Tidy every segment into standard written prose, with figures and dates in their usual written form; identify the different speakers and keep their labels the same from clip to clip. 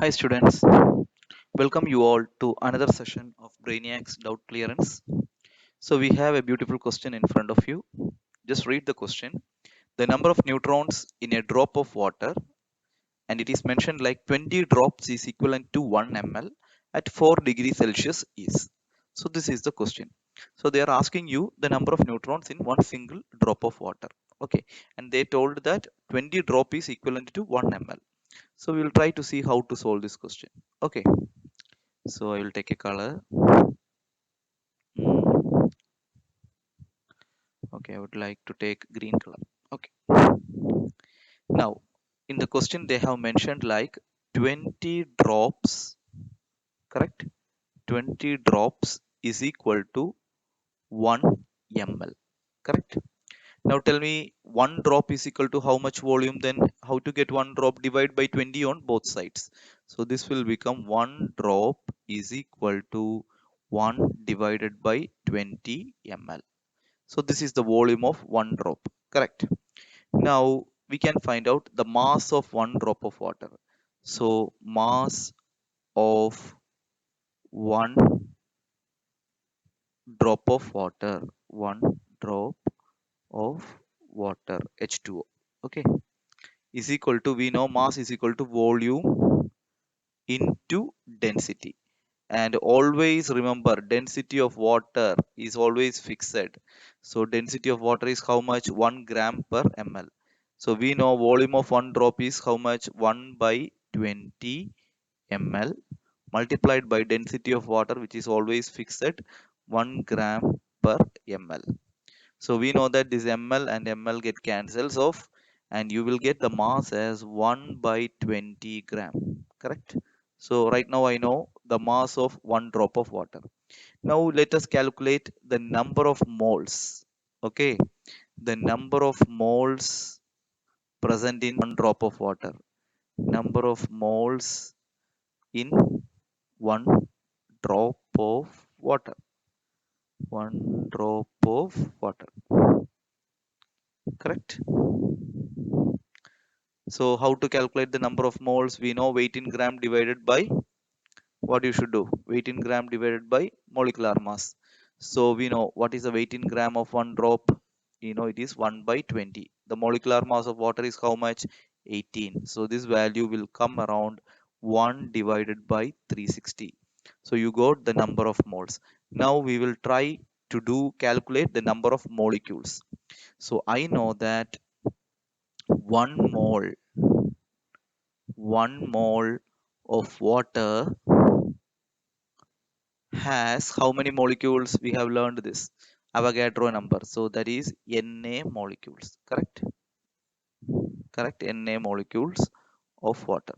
Speaker 1: Hi students, welcome you all to another session of Brainiac's doubt clearance. So we have a beautiful question in front of you. Just read the question. The number of neutrons in a drop of water, and it is mentioned like 20 drops is equivalent to 1 ml at 4 degrees Celsius is. So this is the question. So they are asking you the number of neutrons in one single drop of water. Okay, and they told that 20 drop is equivalent to 1 ml. So we will try to see how to solve this question. Okay. So I will take a color. Okay, I would like to take green color. Okay. Now, in the question they have mentioned like 20 drops, correct? 20 drops is equal to 1 ml, correct? Now tell me one drop is equal to how much volume, then how to get one drop, divide by 20 on both sides. So this will become one drop is equal to 1 divided by 20 ml. So this is the volume of one drop, correct? Now we can find out the mass of one drop of water. So mass of one drop of water, one drop of water, H2O, okay, is equal to, we know mass is equal to volume into density. And always remember, density of water is always fixed. So density of water is how much? 1 gram per ml. So we know volume of one drop is how much? 1 by 20 ml multiplied by density of water, which is always fixed, 1 gram per ml. So we know that this ml and ml get cancels off, and you will get the mass as 1 by 20 gram, correct? So right now I know the mass of one drop of water. Now let us calculate the number of moles. Okay, the number of moles present in one drop of water. Number of moles in one drop of water. One drop of water. Correct. So how to calculate the number of moles? We know weight in gram divided by, what you should do? Weight in gram divided by molecular mass. So we know what is the weight in gram of one drop. You know it is 1 by 20. The molecular mass of water is how much? 18. So this value will come around 1 divided by 360. So you got the number of moles. Now we will try to do calculate the number of molecules. So I know that 1 mole, 1 mole of water has how many molecules? We have learned this Avogadro number. So that is Na molecules. Correct? Correct. Na molecules of water.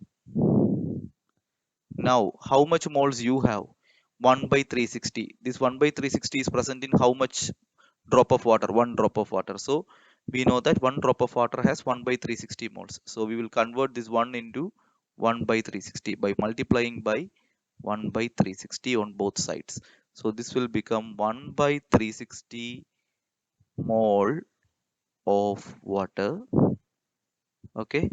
Speaker 1: Now, how much moles you have? 1 by 360. This 1 by 360 is present in how much drop of water? One drop of water. So we know that one drop of water has 1 by 360 moles. So we will convert this 1 into 1 by 360 by multiplying by 1 by 360 on both sides. So this will become 1 by 360 mole of water, okay,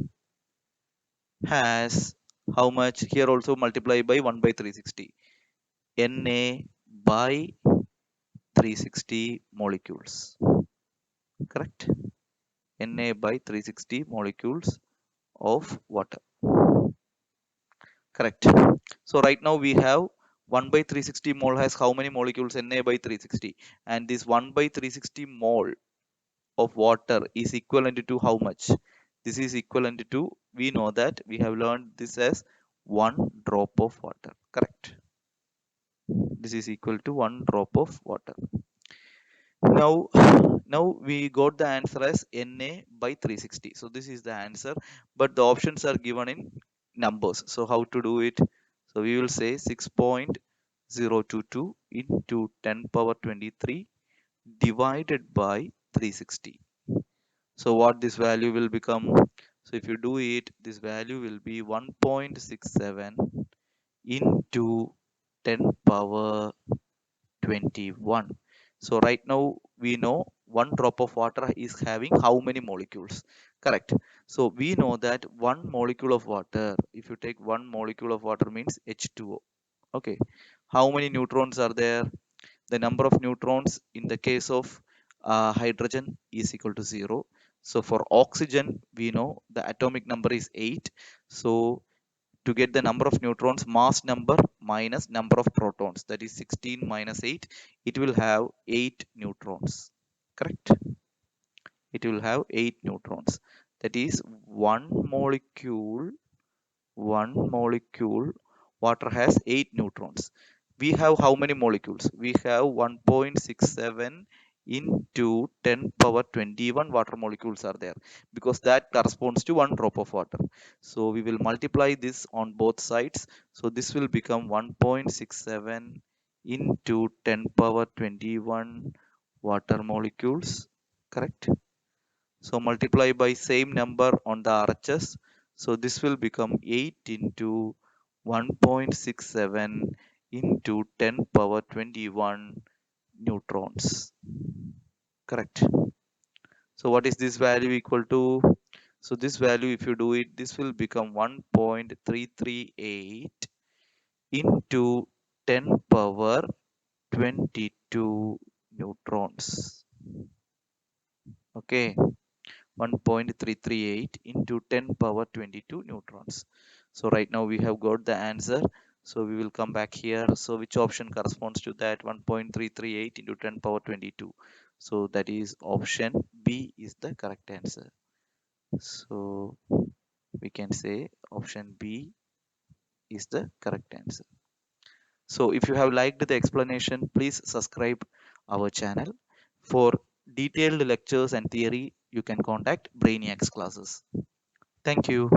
Speaker 1: has how much? Here also multiply by 1 by 360. Na by 360 molecules. Correct? Na by 360 molecules of water. Correct. So right now we have 1 by 360 mole has how many molecules? Na by 360. And this 1 by 360 mole of water is equivalent to how much? This is equivalent to, we know that we have learned this as one drop of water. Correct. This is equal to one drop of water. Now, now we got the answer as Na by 360. So this is the answer, but the options are given in numbers. So how to do it? So we will say 6.022 into 10 power 23 divided by 360. So what this value will become? So if you do it, this value will be 1.67 into 10 power 21. So right now we know one drop of water is having how many molecules? Correct. So we know that one molecule of water, if you take one molecule of water means H2O. Okay. How many neutrons are there? The number of neutrons in the case of hydrogen is equal to 0. So for oxygen, we know the atomic number is 8. So to get the number of neutrons, mass number minus number of protons, that is 16 minus 8, it will have 8 neutrons. Correct? It will have 8 neutrons. That is one molecule water has 8 neutrons. We have how many molecules? We have 1.67 into 10 power 21 water molecules are there, because that corresponds to one drop of water. So we will multiply this on both sides. So this will become 1.67 into 10 power 21 water molecules. Correct? So multiply by same number on the RHS. So this will become 8 into 1.67 into 10 power 21 neutrons. Correct. So what is this value equal to? So this value, if you do it, this will become 1.338 into 10 power 22 neutrons. Okay. 1.338 into 10 power 22 neutrons. So right now we have got the answer. So we will come back here. So which option corresponds to that? 1.338 into 10 power 22. So that is option B is the correct answer. So we can say option B is the correct answer. So if you have liked the explanation, please subscribe our channel. For detailed lectures and theory, you can contact Brainiacs classes. Thank you.